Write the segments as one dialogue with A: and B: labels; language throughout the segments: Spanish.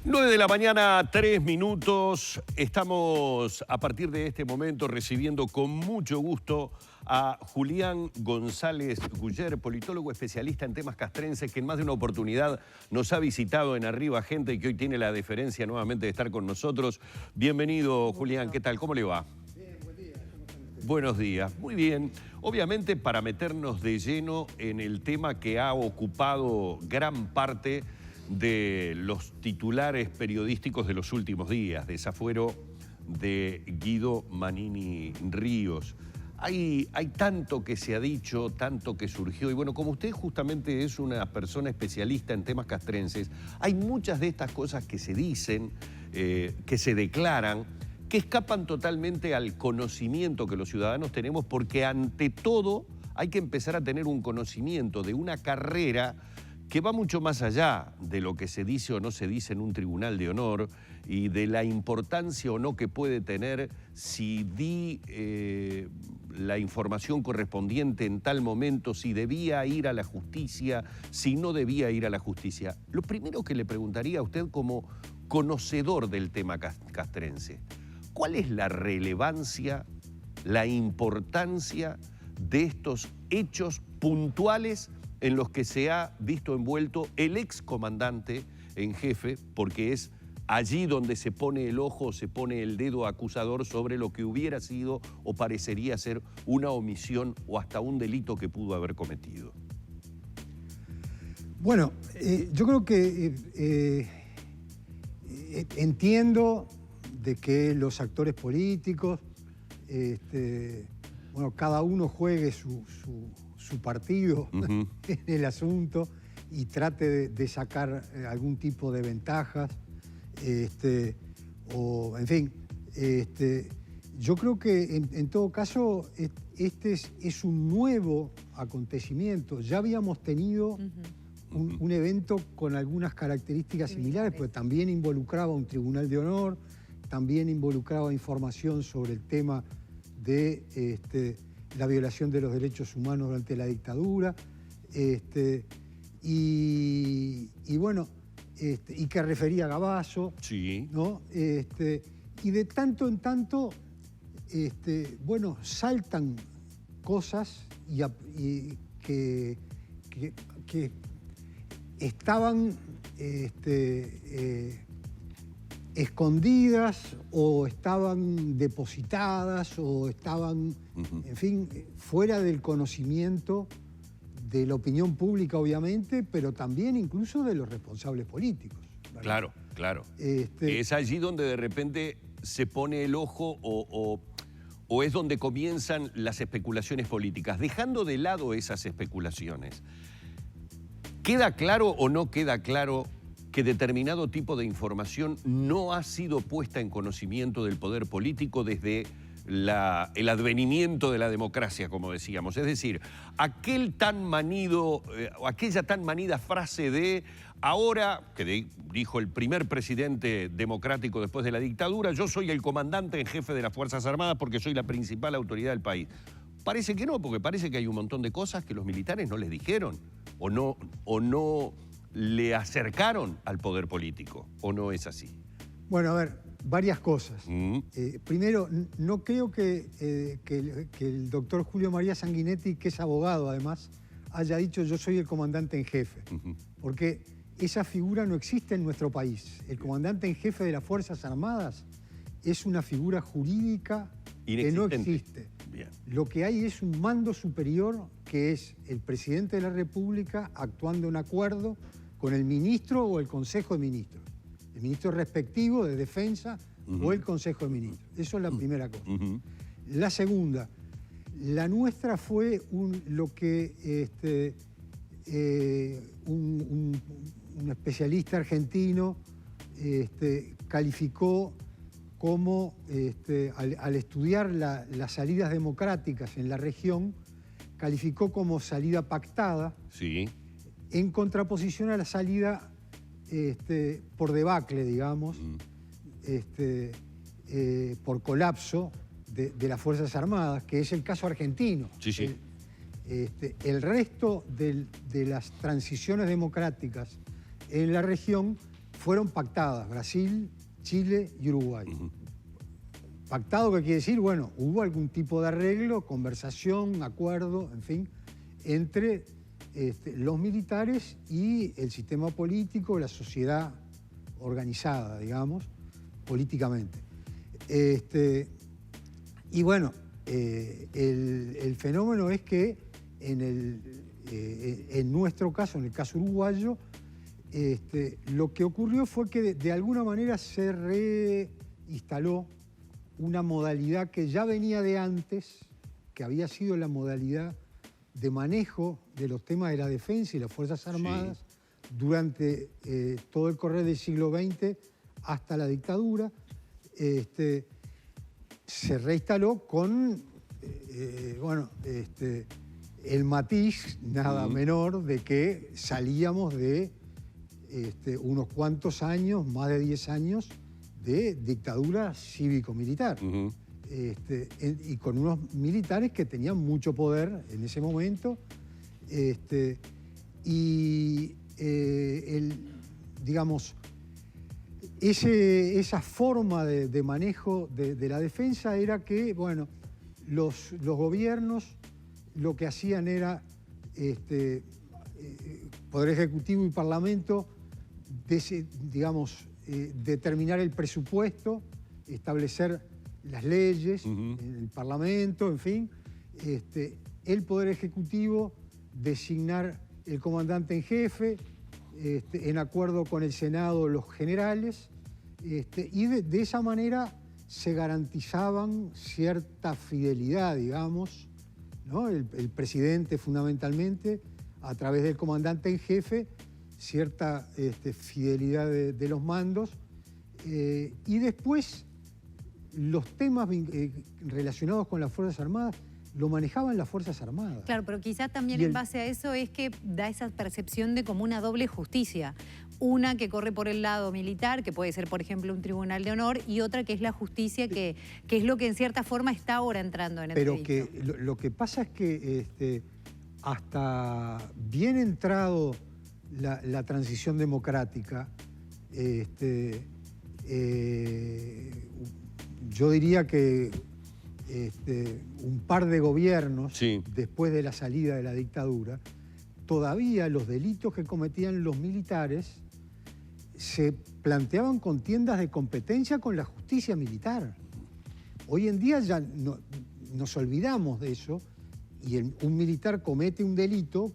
A: 9 de la mañana, 3 minutos. Estamos a partir de este momento recibiendo con mucho gusto a Julián González Guller, politólogo especialista en temas castrenses, que en más de una oportunidad nos ha visitado en Arriba Gente y que hoy tiene la deferencia nuevamente de estar con nosotros. Bienvenido, Julián. ¿Qué tal? ¿Cómo le va?
B: Bien, buen día. ¿Cómo están?
A: Buenos días. Muy bien. Obviamente, para meternos de lleno en el tema que ha ocupado gran parte de los titulares periodísticos de los últimos días, desafuero de Guido Manini Ríos. Hay tanto que se ha dicho, tanto que surgió, y bueno, como usted justamente es una persona especialista en temas castrenses, hay muchas de estas cosas que se dicen, que se declaran, que escapan totalmente al conocimiento que los ciudadanos tenemos, porque ante todo hay que empezar a tener un conocimiento de una carrera que va mucho más allá de lo que se dice o no se dice en un tribunal de honor y de la importancia o no que puede tener si di la información correspondiente en tal momento, si debía ir a la justicia, si no debía ir a la justicia. Lo primero que le preguntaría a usted como conocedor del tema castrense, ¿cuál es la relevancia, la importancia de estos hechos puntuales en los que se ha visto envuelto el excomandante en jefe, porque es allí donde se pone el ojo, se pone el dedo acusador sobre lo que hubiera sido o parecería ser una omisión o hasta un delito que pudo haber cometido?
B: Bueno, yo creo que entiendo de que los actores políticos, bueno, cada uno juegue su partido en el asunto y trate de sacar algún tipo de ventajas, o en fin, yo creo que en todo caso este es un nuevo acontecimiento. Ya habíamos tenido un evento con algunas características similares, pero también involucraba un tribunal de honor, también involucraba información sobre el tema de la violación de los derechos humanos durante la dictadura, y bueno, y que refería a Gabazo,
A: Sí.
B: ¿no? Y de tanto en tanto, bueno, saltan cosas y que estaban escondidas o estaban depositadas o estaban, en fin, fuera del conocimiento de la opinión pública, obviamente, pero también incluso de los responsables políticos, ¿verdad?
A: Claro, claro. Es allí donde de repente se pone el ojo o es donde comienzan las especulaciones políticas. Dejando de lado esas especulaciones, ¿queda claro o no queda claro que determinado tipo de información no ha sido puesta en conocimiento del poder político desde el advenimiento de la democracia, como decíamos? Es decir, aquella tan manida frase de ahora, que dijo el primer presidente democrático después de la dictadura, yo soy el comandante en jefe de las Fuerzas Armadas porque soy la principal autoridad del país. Parece que no, porque parece que hay un montón de cosas que los militares no les dijeron o no le acercaron al poder político, ¿o no es así?
B: Bueno, a ver, varias cosas. Primero, no creo que el doctor Julio María Sanguinetti, que es abogado además, haya dicho yo soy el comandante en jefe, porque esa figura no existe en nuestro país. El comandante en jefe de las Fuerzas Armadas es una figura jurídica que no existe.
A: Bien.
B: Lo que hay es un mando superior que es el presidente de la República actuando en acuerdo con el ministro o el Consejo de Ministros, el ministro respectivo de Defensa o el Consejo de Ministros. Eso es la primera cosa. La segunda, la nuestra fue un especialista argentino calificó como, al estudiar las salidas democráticas en la región, calificó como salida pactada,
A: Sí.
B: en contraposición a la salida por debacle, digamos, por colapso de las Fuerzas Armadas, que es el caso argentino.
A: Sí, sí.
B: El resto de las transiciones democráticas en la región fueron pactadas Brasil, Chile y Uruguay. Pactado, ¿qué quiere decir? Bueno, hubo algún tipo de arreglo, conversación, acuerdo, en fin, entre los militares y el sistema político, la sociedad organizada, digamos, políticamente. Y bueno, el fenómeno es que en nuestro caso, en el caso uruguayo, lo que ocurrió fue que de alguna manera se reinstaló una modalidad que ya venía de antes, que había sido la modalidad de manejo de los temas de la defensa y las Fuerzas Armadas durante todo el correr del siglo XX hasta la dictadura. Se reinstaló con el matiz nada menor de que salíamos de unos cuantos años, más de 10 años, de dictadura cívico-militar. Y con unos militares que tenían mucho poder en ese momento. Digamos, esa forma de manejo de la defensa era que, bueno, los gobiernos lo que hacían era, Poder Ejecutivo y Parlamento, digamos, determinar el presupuesto, establecer las leyes en el Parlamento, en fin. El Poder Ejecutivo designar el comandante en jefe, en acuerdo con el Senado los generales, y de esa manera se garantizaban cierta fidelidad, digamos, ¿no? El presidente fundamentalmente, a través del comandante en jefe, cierta fidelidad de los mandos, y después los temas relacionados con las Fuerzas Armadas lo manejaban las Fuerzas Armadas.
C: Claro, pero quizás también en base a eso es que da esa percepción de como una doble justicia. Una que corre por el lado militar, que puede ser, por ejemplo, un tribunal de honor, y otra que es la justicia, que es lo que en cierta forma está ahora entrando en el
B: Pero que lo que pasa es que hasta bien entrado la transición democrática, yo diría que un par de gobiernos después de la salida de la dictadura, todavía los delitos que cometían los militares se planteaban contiendas de competencia con la justicia militar. Hoy en día ya nos olvidamos de eso, y un militar comete un delito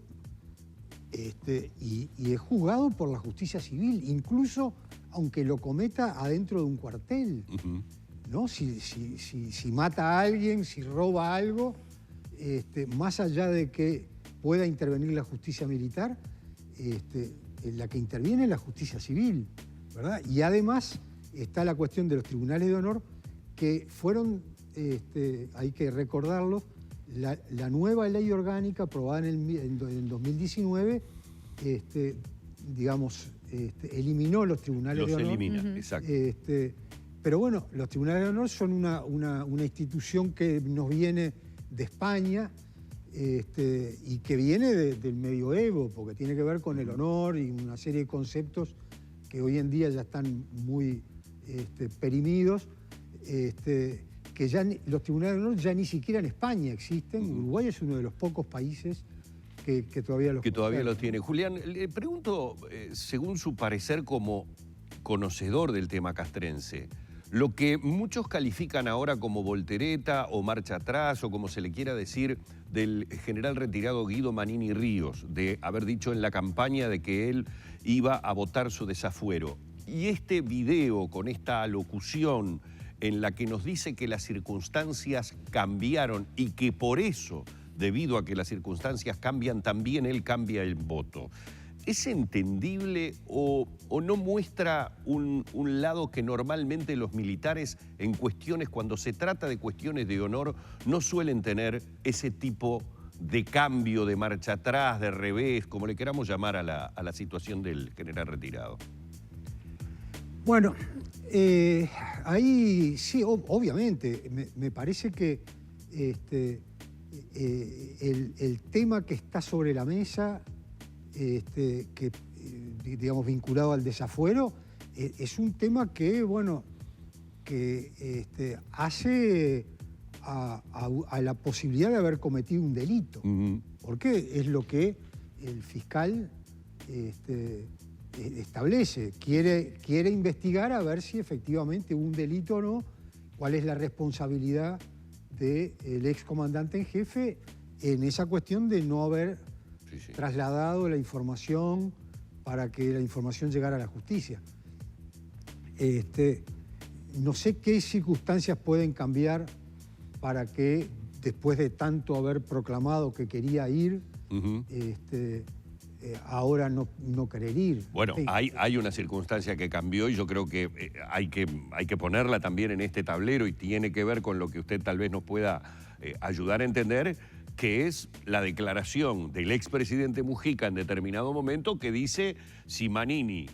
B: y es juzgado por la justicia civil, incluso aunque lo cometa adentro de un cuartel. ¿No? Si mata a alguien, si roba algo, más allá de que pueda intervenir la justicia militar, la que interviene es la justicia civil, ¿verdad? Y además está la cuestión de los tribunales de honor, que fueron, hay que recordarlo, la nueva ley orgánica aprobada en 2019, digamos, eliminó los tribunales de honor.
A: Los elimina, exacto.
B: Pero bueno, los tribunales de honor son una institución que nos viene de España, y que viene del medioevo, porque tiene que ver con el honor y una serie de conceptos que hoy en día ya están muy perimidos, que ya los tribunales de honor ya ni siquiera en España existen. Uruguay es uno de los pocos países que todavía los
A: tiene. Julián, le pregunto, según su parecer como conocedor del tema castrense, lo que muchos califican ahora como voltereta o marcha atrás o como se le quiera decir del general retirado Guido Manini Ríos, de haber dicho en la campaña de que él iba a votar su desafuero. Y este video con esta alocución en la que nos dice que las circunstancias cambiaron y que por eso, debido a que las circunstancias cambian, también él cambia el voto. ¿Es entendible o no muestra un lado que normalmente los militares en cuestiones, cuando se trata de cuestiones de honor, no suelen tener ese tipo de cambio, de marcha atrás, de revés, como le queramos llamar a la situación del general retirado?
B: Bueno, ahí sí, obviamente, me parece que el tema que está sobre la mesa, digamos, vinculado al desafuero, es un tema que, bueno, que hace a la posibilidad de haber cometido un delito. Porque es lo que el fiscal establece. Quiere investigar a ver si efectivamente hubo un delito o no, cuál es la responsabilidad del excomandante en jefe en esa cuestión de no haber trasladado la información para que la información llegara a la justicia. No sé qué circunstancias pueden cambiar para que, después de tanto haber proclamado que quería ir, ahora no querer ir.
A: Bueno, hay una circunstancia que cambió y yo creo que hay que ponerla también en este tablero, y tiene que ver con lo que usted tal vez nos pueda ayudar a entender, que es la declaración del expresidente Mujica en determinado momento, que dice: si Manini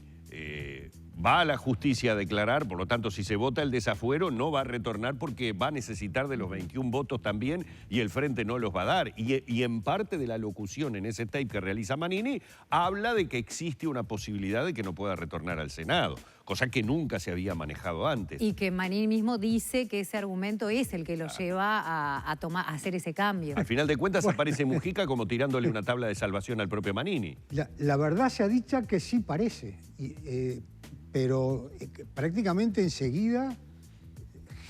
A: va a la justicia a declarar, por lo tanto, si se vota el desafuero, no va a retornar porque va a necesitar de los 21 votos también y el Frente no los va a dar. Y en parte de la locución en ese tape que realiza Manini, habla de que existe una posibilidad de que no pueda retornar al Senado, cosa que nunca se había manejado antes.
C: Y que Manini mismo dice que ese argumento es el que lo lleva a hacer ese cambio.
A: Al final de cuentas, aparece Mujica como tirándole una tabla de salvación al propio Manini.
B: La verdad sea dicha que sí parece, pero prácticamente enseguida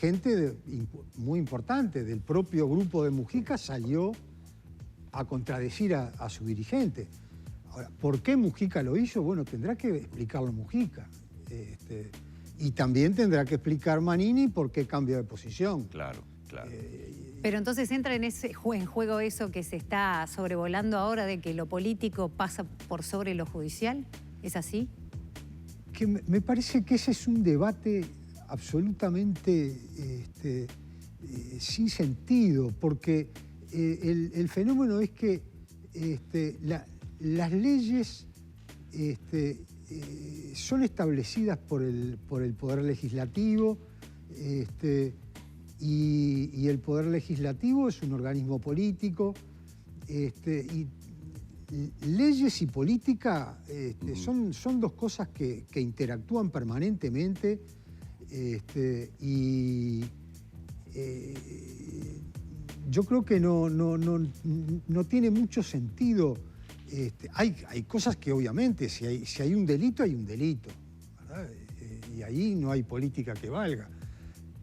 B: gente muy importante del propio grupo de Mujica salió a contradecir a su dirigente. Ahora, ¿por qué Mujica lo hizo? Bueno, tendrá que explicarlo Mujica. Y también tendrá que explicar Manini por qué cambia de posición.
A: Claro, claro.
C: Pero entonces entra en juego eso que se está sobrevolando ahora, de que lo político pasa por sobre lo judicial. ¿Es así?
B: Que me parece que ese es un debate absolutamente sin sentido, porque el fenómeno es que las leyes son establecidas por el Poder Legislativo, y el Poder Legislativo es un organismo político, y leyes y política son dos cosas que interactúan permanentemente, y yo creo que no tiene mucho sentido. Hay cosas que obviamente, si hay un delito, hay un delito, ¿verdad? Y ahí no hay política que valga.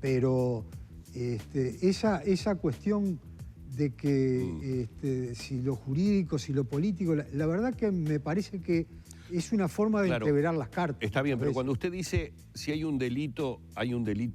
B: Pero esa cuestión de que si lo jurídico, si lo político, la verdad que me parece que es una forma de entreverar las cartas.
A: Está bien, pero cuando usted dice si hay un delito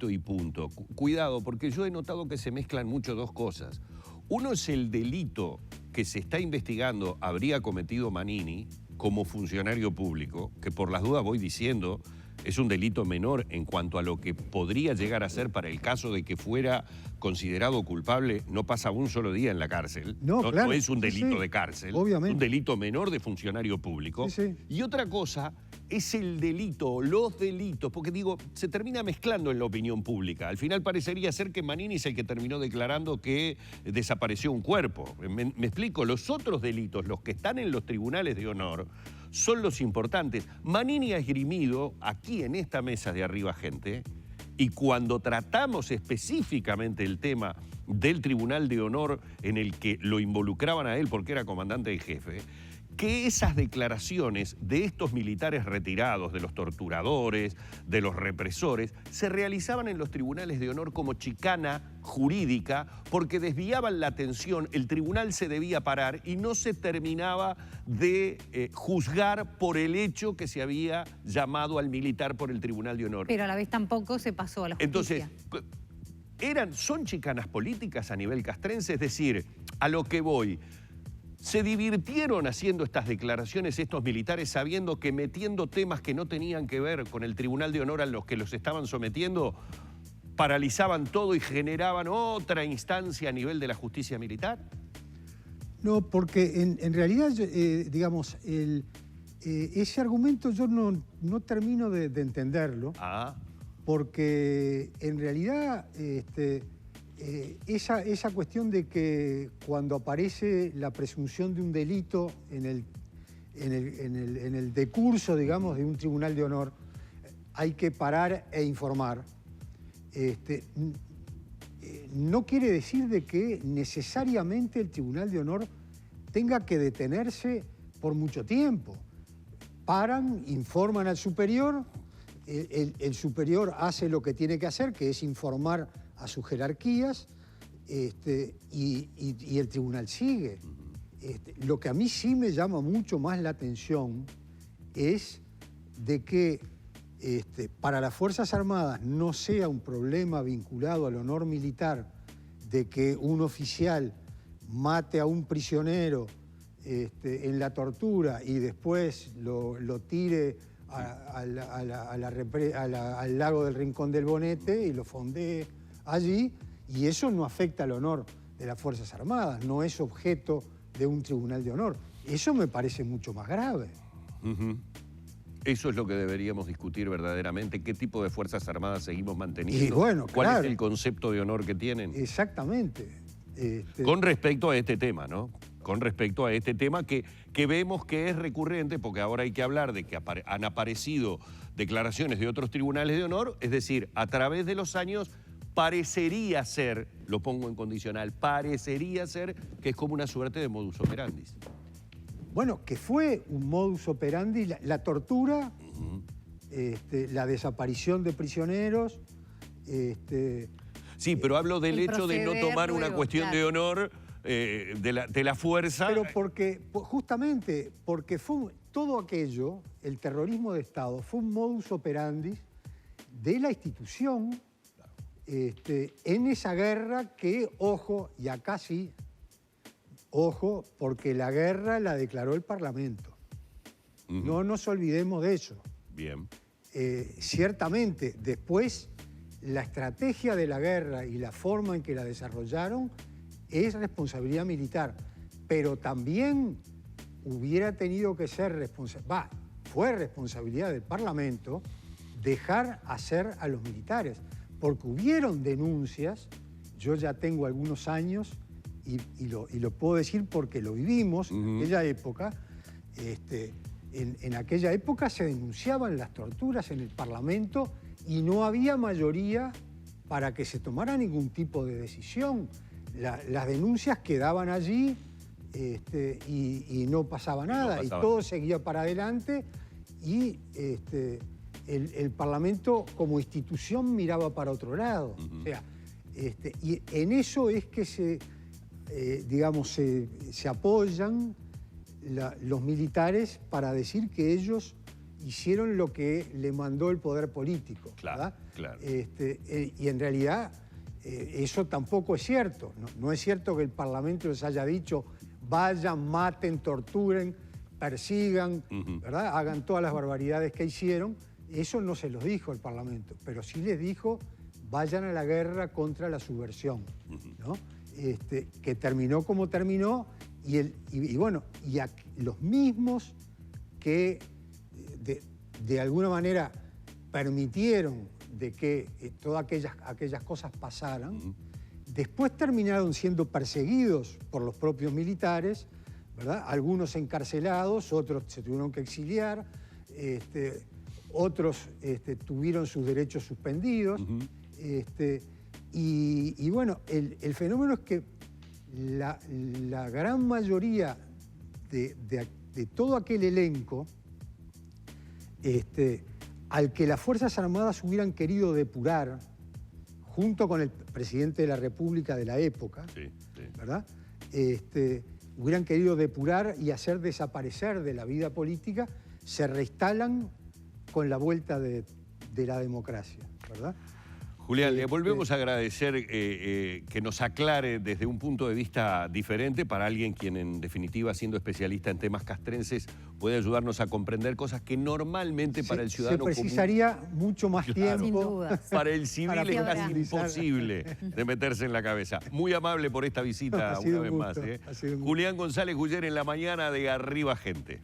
A: y punto. Cuidado, porque yo he notado que se mezclan mucho dos cosas. Uno es el delito que se está investigando habría cometido Manini como funcionario público, que por las dudas voy diciendo es un delito menor en cuanto a lo que podría llegar a ser para el caso de que fuera considerado culpable. No pasa un solo día en la cárcel. No es un delito de cárcel.
B: Obviamente.
A: Es un delito menor de funcionario público. Y otra cosa es el delito, los delitos, porque digo, se termina mezclando en la opinión pública. Al final parecería ser que Manini es el que terminó declarando que desapareció un cuerpo. ¿Me explico? Los otros delitos, los que están en los tribunales de honor, son los importantes. Manini ha esgrimido aquí en esta mesa de arriba, gente, y cuando tratamos específicamente el tema del Tribunal de Honor en el que lo involucraban a él porque era comandante en jefe, que esas declaraciones de estos militares retirados, de los torturadores, de los represores, se realizaban en los tribunales de honor como chicana jurídica porque desviaban la atención, el tribunal se debía parar y no se terminaba de juzgar por el hecho que se había llamado al militar por el Tribunal de Honor.
C: Pero a la vez tampoco se pasó a la justicia.
A: Entonces, son chicanas políticas a nivel castrense, es decir, a lo que voy. Se divirtieron haciendo estas declaraciones estos militares sabiendo que metiendo temas que no tenían que ver con el Tribunal de Honor a los que los estaban sometiendo, paralizaban todo y generaban otra instancia a nivel de la justicia militar.
B: No, porque en realidad, digamos, ese argumento yo no termino de entenderlo, porque en realidad esa cuestión de que cuando aparece la presunción de un delito en el decurso, digamos, de un tribunal de honor, hay que parar e informar. No quiere decir de que necesariamente el Tribunal de Honor tenga que detenerse por mucho tiempo. Paran, informan al superior, el superior hace lo que tiene que hacer, que es informar a sus jerarquías, y el tribunal sigue. Lo que a mí sí me llama mucho más la atención es de que para las Fuerzas Armadas no sea un problema vinculado al honor militar de que un oficial mate a un prisionero en la tortura y después lo tire al lago del Rincón del Bonete y lo fondee allí, y eso no afecta al honor de las Fuerzas Armadas, no es objeto de un tribunal de honor. Eso me parece mucho más grave.
A: Eso es lo que deberíamos discutir verdaderamente. ¿Qué tipo de Fuerzas Armadas seguimos manteniendo?
B: Y bueno,
A: ¿Cuál
B: claro,
A: es el concepto de honor que tienen?
B: Exactamente.
A: Con respecto a este tema, ¿no? Con respecto a este tema que vemos que es recurrente, porque ahora hay que hablar de que han aparecido declaraciones de otros tribunales de honor, es decir, a través de los años parecería ser, lo pongo en condicional, parecería ser que es como una suerte de modus operandi.
B: Bueno, que fue un modus operandi, la tortura, la desaparición de prisioneros.
A: Sí, pero hablo del hecho de no tomar una cuestión de honor de la fuerza.
B: Pero justamente porque fue todo aquello, el terrorismo de Estado, fue un modus operandi de la institución en esa guerra que, ojo, y acá sí, ojo, porque la guerra la declaró el Parlamento. No nos olvidemos de eso.
A: Bien.
B: Ciertamente, después, la estrategia de la guerra y la forma en que la desarrollaron es responsabilidad militar, pero también hubiera tenido que ser fue responsabilidad del Parlamento dejar hacer a los militares, porque hubieron denuncias, yo ya tengo algunos años, y lo puedo decir porque lo vivimos en aquella época. En aquella época se denunciaban las torturas en el Parlamento y no había mayoría para que se tomara ningún tipo de decisión. Las denuncias quedaban allí y no pasaba nada, y todo seguía para adelante, y el Parlamento como institución miraba para otro lado. O sea, y en eso es que se apoyan los militares para decir que ellos hicieron lo que le mandó el poder político.
A: Claro, claro.
B: Y en realidad eso tampoco es cierto. No es cierto que el Parlamento les haya dicho vayan, maten, torturen, persigan, ¿verdad? Hagan todas las barbaridades que hicieron. Eso no se los dijo el Parlamento, pero sí les dijo vayan a la guerra contra la subversión, ¿no? Que terminó como terminó, y bueno, los mismos que de alguna manera permitieron de que todas aquellas cosas pasaran, después terminaron siendo perseguidos por los propios militares, ¿verdad? Algunos encarcelados, otros se tuvieron que exiliar, otros tuvieron sus derechos suspendidos. Y bueno, el fenómeno es que la gran mayoría de todo aquel elenco, al que las Fuerzas Armadas hubieran querido depurar, junto con el presidente de la República de la época, ¿verdad? Hubieran querido depurar y hacer desaparecer de la vida política, se reinstalan con la vuelta de la democracia, ¿verdad?
A: Julián, le volvemos a agradecer que nos aclare desde un punto de vista diferente para alguien quien en definitiva, siendo especialista en temas castrenses, puede ayudarnos a comprender cosas que normalmente para el ciudadano común...
B: Se precisaría mucho más tiempo.
C: Sin dudas.
A: Para el civil es casi imposible de meterse en la cabeza. Muy amable por esta visita una vez más.
B: Ha sido un gusto.
A: Julián González Guller en la mañana de Arriba Gente.